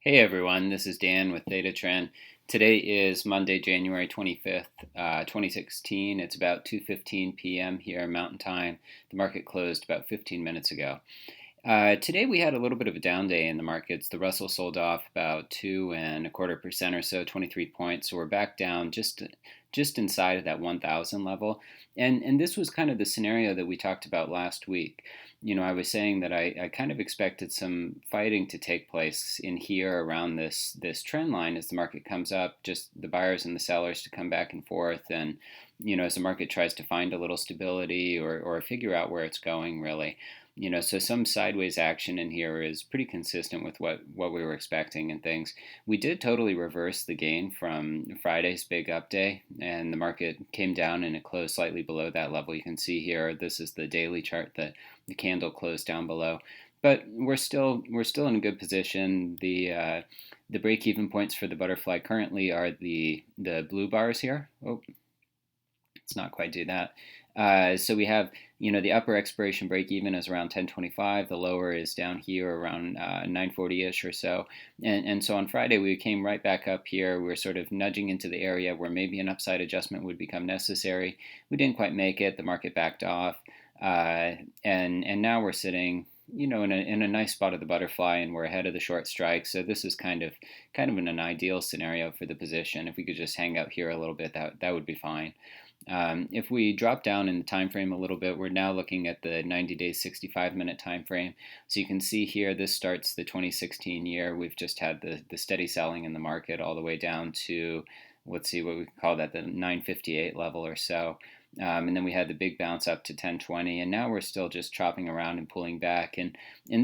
Hey everyone, this is Dan with Theta Trend. Today is Monday, January 25th, 2016. It's about 2:15 p.m. here Mountain Time. The market closed about 15 minutes ago. Today we had a little bit of a down day in the markets. The Russell sold off about 2.25% or so, 23 points. So we're back down just inside of that 1,000 level. And this was kind of the scenario that we talked about last week. I was saying that I kind of expected some fighting to take place in here around this trend line as the market comes up, just the buyers and the sellers to come back and forth, and as the market tries to find a little stability or figure out where it's going really. So some sideways action in here is pretty consistent with what we were expecting and things. We did totally reverse the gain from Friday's big up day, and the market came down and it closed slightly below that level. You can see here, this is the daily chart that the candle closed down below. But we're still in a good position. The break-even points for the butterfly currently are the blue bars here. Oh, let's not quite do that. So we have, the upper expiration break even is around 1025. The lower is down here around 940-ish or so. And so on Friday, we came right back up here. We were sort of nudging into the area where maybe an upside adjustment would become necessary. We didn't quite make it. The market backed off. And now we're sitting, in a nice spot of the butterfly, and we're ahead of the short strike. So this is kind of in an ideal scenario for the position. If we could just hang out here a little bit, that would be fine. If we drop down in the time frame a little bit, we're now looking at the 90-day, 65-minute time frame. So you can see here, this starts the 2016 year. We've just had the steady selling in the market all the way down to, let's see what we call that, the 958 level or so. And then we had the big bounce up to 1020, and now we're still just chopping around and pulling back. And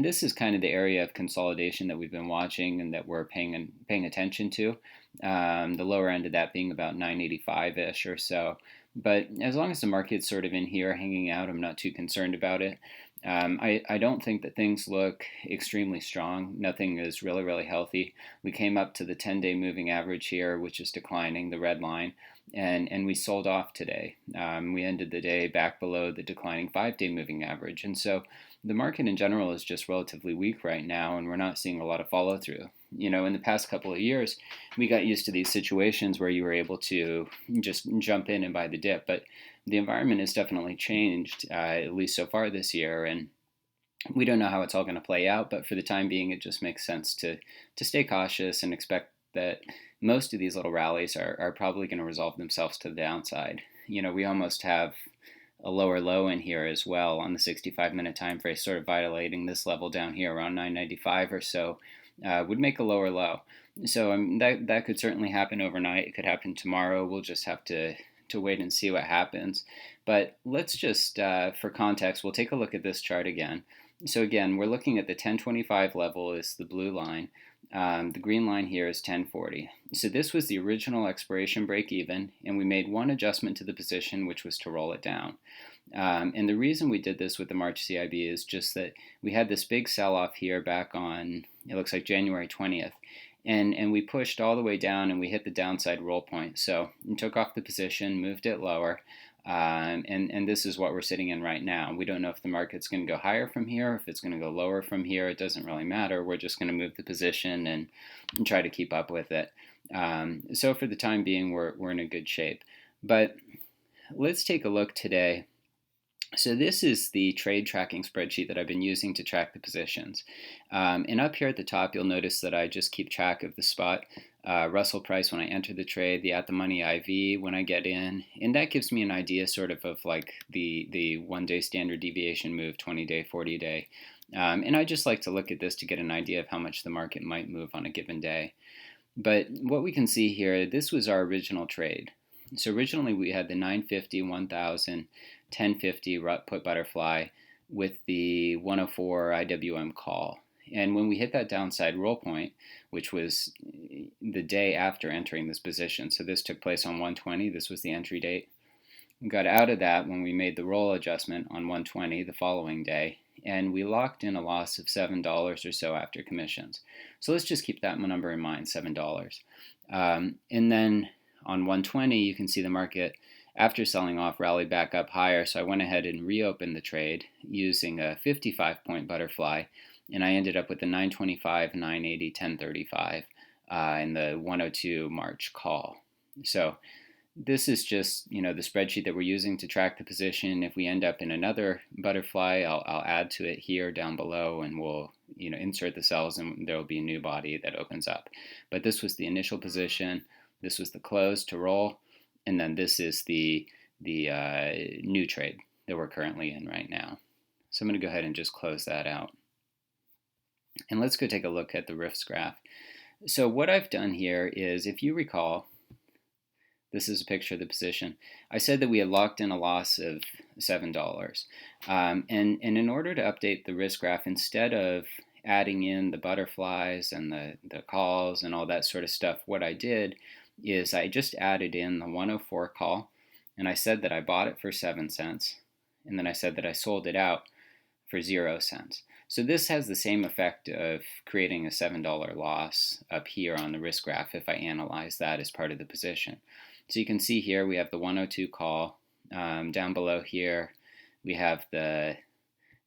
this is kind of the area of consolidation that we've been watching and that we're paying attention to. The lower end of that being about 985-ish or so. But as long as the market's sort of in here hanging out, I'm not too concerned about it. I don't think that things look extremely strong. Nothing is really, really healthy. We came up to the 10-day moving average here, which is declining, the red line, and we sold off today. We ended the day back below the declining 5-day moving average. And so the market in general is just relatively weak right now, and we're not seeing a lot of follow through. In the past couple of years, we got used to these situations where you were able to just jump in and buy the dip, but the environment has definitely changed, at least so far this year, and we don't know how it's all going to play out, but for the time being, it just makes sense to stay cautious and expect that most of these little rallies are probably going to resolve themselves to the downside. We almost have a lower low in here as well on the 65-minute time frame, sort of violating this level down here around 995 or so. Would make a lower low. So that could certainly happen overnight. It could happen tomorrow. We'll just have to wait and see what happens. But let's just, for context, we'll take a look at this chart again. So again, we're looking at the 1025 level is the blue line. The green line here is 1040. So this was the original expiration break even, and we made one adjustment to the position, which was to roll it down. And the reason we did this with the March CIB is just that we had this big sell-off here back on, it looks like January 20th. And we pushed all the way down and we hit the downside roll point. So we took off the position, moved it lower, and this is what we're sitting in right now. We don't know if the market's going to go higher from here, if it's going to go lower from here. It doesn't really matter. We're just going to move the position and try to keep up with it. So for the time being, we're in a good shape. But let's take a look today. So this is the trade tracking spreadsheet that I've been using to track the positions. And up here at the top, you'll notice that I just keep track of the spot Russell price when I enter the trade, the at-the-money IV when I get in, and that gives me an idea sort of like the one-day standard deviation move, 20-day, 40-day. And I just like to look at this to get an idea of how much the market might move on a given day. But what we can see here, this was our original trade. So originally we had the 950, 1000, 1050 RUT put butterfly with the 104 IWM call. And when we hit that downside roll point, which was the day after entering this position, so this took place on 120, this was the entry date. We got out of that when we made the roll adjustment on 120 the following day, and we locked in a loss of $7 or so after commissions. So let's just keep that number in mind, $7. And then on 120, you can see the market, after selling off, rallied back up higher, so I went ahead and reopened the trade using a 55-point butterfly and I ended up with the 925, 980, 1035 in the 102 March call. So this is just, the spreadsheet that we're using to track the position. If we end up in another butterfly, I'll add to it here down below, and we'll insert the cells, and there will be a new body that opens up. But this was the initial position. This was the close to roll, and then this is the new trade that we're currently in right now. So I'm going to go ahead and just close that out. And let's go take a look at the RIFs graph. So what I've done here is, if you recall, this is a picture of the position. I said that we had locked in a loss of $7. And in order to update the risk graph, instead of adding in the butterflies and the calls and all that sort of stuff, what I did is I just added in the 104 call, and I said that I bought it for 7 cents, and then I said that I sold it out for 0 cents. So this has the same effect of creating a $7 loss up here on the risk graph if I analyze that as part of the position. So you can see here we have the 102 call. Down below here we have the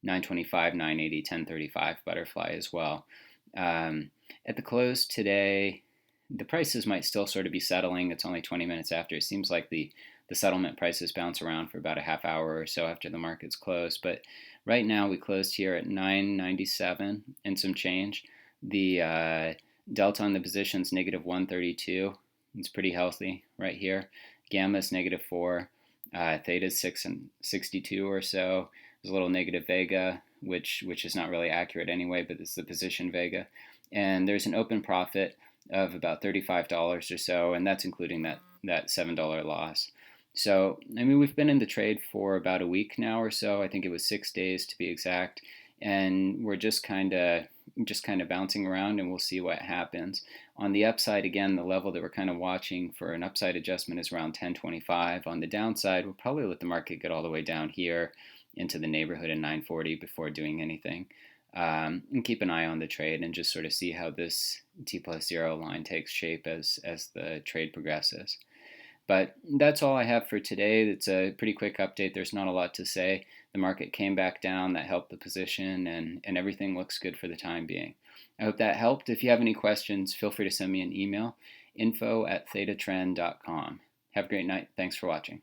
925, 980, 1035 butterfly as well. At the close today, the prices might still sort of be settling. It's only 20 minutes after. It seems like the settlement prices bounce around for about a half hour or so after the market's closed. But right now we closed here at 997 and some change. The delta on the position is negative 132. It's pretty healthy right here. Gamma is negative 4. Theta is 662 or so. There's a little negative vega, which is not really accurate anyway, but it's the position vega. And there's an open profit of about $35 or so, and that's including that $7 loss. So, I mean, we've been in the trade for about a week now or so. I think it was 6 days to be exact, and we're just kind of bouncing around, and we'll see what happens. On the upside, again, the level that we're kind of watching for an upside adjustment is around 1025. On the downside, we'll probably let the market get all the way down here into the neighborhood of 940 before doing anything. And keep an eye on the trade and just sort of see how this T+0 line takes shape as the trade progresses. But that's all I have for today. It's a pretty quick update. There's not a lot to say. The market came back down. That helped the position, and everything looks good for the time being. I hope that helped. If you have any questions, feel free to send me an email, info@thetatrend.com. Have a great night. Thanks for watching.